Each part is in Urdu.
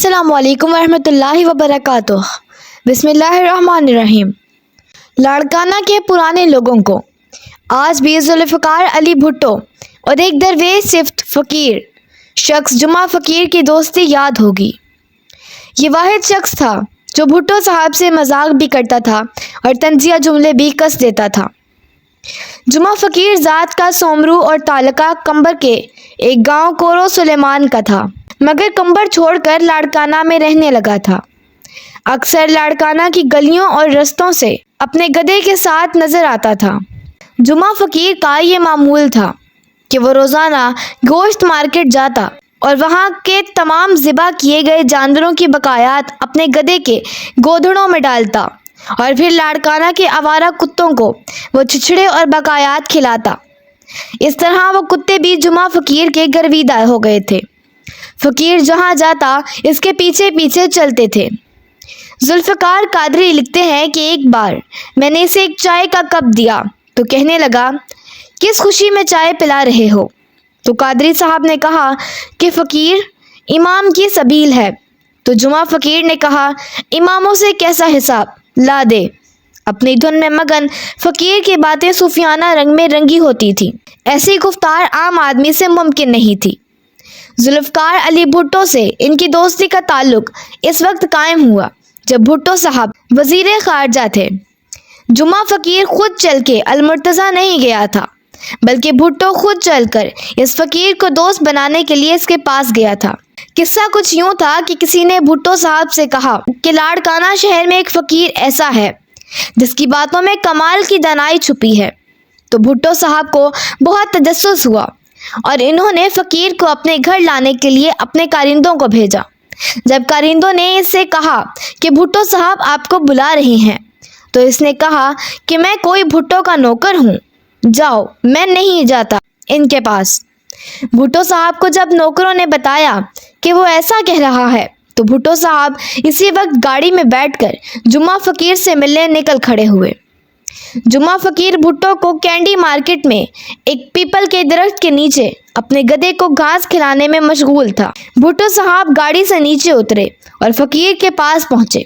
السلام علیکم ورحمۃ اللہ وبرکاتہ۔ بسم اللہ الرحمن الرحیم۔ لاڑکانہ کے پرانے لوگوں کو آج بھی ذوالفقار علی بھٹو اور ایک درویش صفت فقیر شخص جمعہ فقیر کی دوستی یاد ہوگی۔ یہ واحد شخص تھا جو بھٹو صاحب سے مذاق بھی کرتا تھا اور طنزیہ جملے بھی کس دیتا تھا۔ جمعہ فقیر ذات کا سومرو اور تعلقہ کمبر کے ایک گاؤں کورو سلیمان کا تھا، مگر کمبر چھوڑ کر لاڑکانہ میں رہنے لگا تھا۔ اکثر لاڑکانہ کی گلیوں اور رستوں سے اپنے گدھے کے ساتھ نظر آتا تھا۔ جمعہ فقیر کا یہ معمول تھا کہ وہ روزانہ گوشت مارکیٹ جاتا اور وہاں کے تمام ذبح کیے گئے جانوروں کی بقایات اپنے گدھے کے گودڑوں میں ڈالتا اور پھر لاڑکانہ کے آوارہ کتوں کو وہ چھچھڑے اور بقایات کھلاتا۔ اس طرح وہ کتے بھی جمعہ فقیر کے گرویدہ ہو گئے تھے۔ فقیر جہاں جاتا اس کے پیچھے پیچھے چلتے تھے۔ ذوالفقار قادری لکھتے ہیں کہ ایک بار میں نے اسے ایک چائے کا کپ دیا تو کہنے لگا، کس خوشی میں چائے پلا رہے ہو؟ تو قادری صاحب نے کہا کہ فقیر امام کی سبیل ہے۔ تو جمعہ فقیر نے کہا، اماموں سے کیسا حساب لا دے۔ اپنی دھن میں مگن فقیر کی باتیں صوفیانہ رنگ میں رنگی ہوتی تھی۔ ایسی گفتار عام آدمی سے ممکن نہیں تھی۔ ذوالفقار علی بھٹو سے ان کی دوستی کا تعلق اس وقت قائم ہوا جب بھٹو صاحب وزیر خارجہ تھے۔ جمعہ فقیر خود چل کے المرتضیٰ نہیں گیا تھا، بلکہ بھٹو خود چل کر اس فقیر کو دوست بنانے کے لیے اس کے پاس گیا تھا۔ قصہ کچھ یوں تھا کہ کسی نے بھٹو صاحب سے کہا کہ لاڑکانہ شہر میں ایک فقیر ایسا ہے جس کی باتوں میں کمال کی دانائی چھپی ہے۔ تو بھٹو صاحب کو بہت تجسس ہوا اور انہوں نے فقیر کو اپنے گھر لانے کے لیے اپنے کارندوں کو بھیجا۔ جب کارندوں نے اس سے کہا کہ بھٹو صاحب آپ کو بلا رہے ہیں تو اس نے کہا کہ میں کوئی بھٹو کا نوکر ہوں، جاؤ، میں نہیں جاتا ان کے پاس۔ بھٹو صاحب کو جب نوکروں نے بتایا کہ وہ ایسا کہہ رہا ہے تو بھٹو صاحب اسی وقت گاڑی میں بیٹھ کر جمعہ فقیر سے ملنے نکل کھڑے ہوئے۔ جمعہ فقیر بھٹو کو کینڈی مارکیٹ میں ایک پیپل کے درخت کے نیچے اپنے گدھے کو گھاس کھلانے میں مشغول تھا۔ بھٹو صاحب گاڑی سے نیچے اترے اور فقیر کے پاس پہنچے۔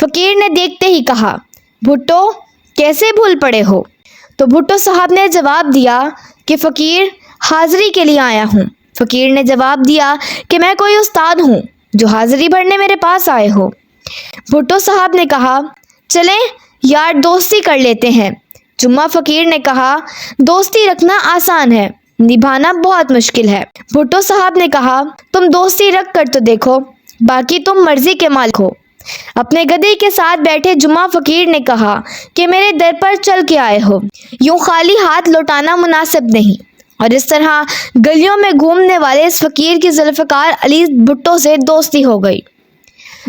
فقیر نے دیکھتے ہی کہا، بھٹو کیسے بھول پڑے ہو؟ تو بھٹو صاحب نے جواب دیا کہ فقیر حاضری کے لیے آیا ہوں۔ فقیر نے جواب دیا کہ میں کوئی استاد ہوں جو حاضری بھرنے میرے پاس آئے ہو۔ بھٹو صاحب نے کہا، چلیں یار دوستی کر لیتے ہیں۔ جمعہ فقیر نے کہا، دوستی رکھنا آسان ہے، نبھانا بہت مشکل ہے۔ بھٹو صاحب نے کہا، تم دوستی رکھ کر تو دیکھو، باقی تم مرضی کے مالک ہو۔ اپنے گدھے کے ساتھ بیٹھے جمعہ فقیر نے کہا کہ میرے در پر چل کے آئے ہو، یوں خالی ہاتھ لوٹانا مناسب نہیں۔ اور اس طرح گلیوں میں گھومنے والے اس فقیر کی ذوالفقار علی بھٹو سے دوستی ہو گئی۔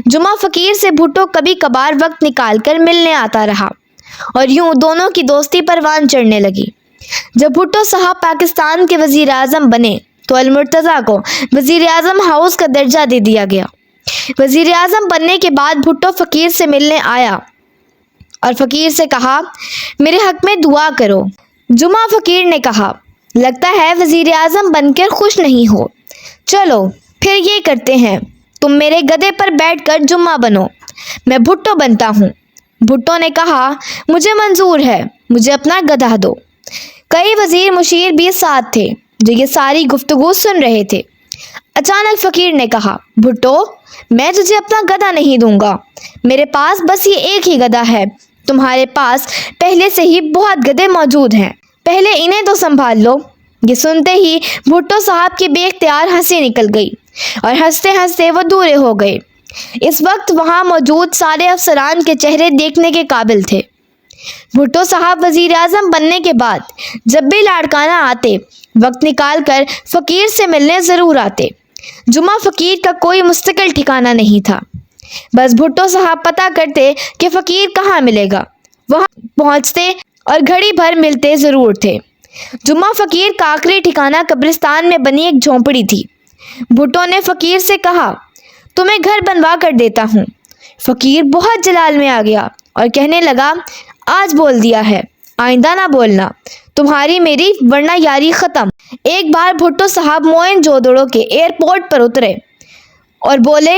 جمعہ فقیر سے بھٹو کبھی کبھار وقت نکال کر ملنے آتا رہا اور یوں دونوں کی دوستی پروان چڑھنے لگی۔ جب بھٹو صاحب پاکستان کے وزیر اعظم بنے تو المرتضیٰ کو وزیر اعظم ہاؤس کا درجہ دے دیا گیا۔ وزیر اعظم بننے کے بعد بھٹو فقیر سے ملنے آیا اور فقیر سے کہا، میرے حق میں دعا کرو۔ جمعہ فقیر نے کہا، لگتا ہے وزیر اعظم بن کر خوش نہیں ہو، چلو پھر یہ کرتے ہیں، تم میرے گدھے پر بیٹھ کر جمعہ بنو، میں بھٹو بنتا ہوں۔ بھٹو نے کہا، مجھے منظور ہے، مجھے اپنا گدھا دو۔ کئی وزیر مشیر بھی ساتھ تھے جو یہ ساری گفتگو سن رہے تھے۔ اچانک فقیر نے کہا، بھٹو میں تجھے اپنا گدھا نہیں دوں گا، میرے پاس بس یہ ایک ہی گدھا ہے، تمہارے پاس پہلے سے ہی بہت گدھے موجود ہیں، پہلے انہیں تو سنبھال لو۔ یہ سنتے ہی بھٹو صاحب کی بے اختیار ہنسی نکل گئی اور ہنستے ہنستے وہ دورے ہو گئے۔ اس وقت وہاں موجود سارے افسران کے چہرے دیکھنے کے قابل تھے۔ بھٹو صاحب وزیر اعظم بننے کے بعد جب بھی لاڑکانہ آتے وقت نکال کر فقیر سے ملنے ضرور آتے۔ جمعہ فقیر کا کوئی مستقل ٹھکانہ نہیں تھا، بس بھٹو صاحب پتہ کرتے کہ فقیر کہاں ملے گا، وہاں پہنچتے اور گھڑی بھر ملتے ضرور تھے۔ جمعہ فقیر کا آخری ٹھکانہ قبرستان میں بنی ایک جھونپڑی تھی۔ بھٹو نے فقیر سے کہا، تمہیں گھر بنوا کر دیتا ہوں۔ فقیر بہت جلال میں آ گیا اور کہنے لگا، آج بول دیا ہے، آئندہ نہ بولنا، تمہاری میری ورنہ یاری ختم۔ ایک بار بھٹو صاحب موئن جودڑو کے ایئرپورٹ پر اترے اور بولے،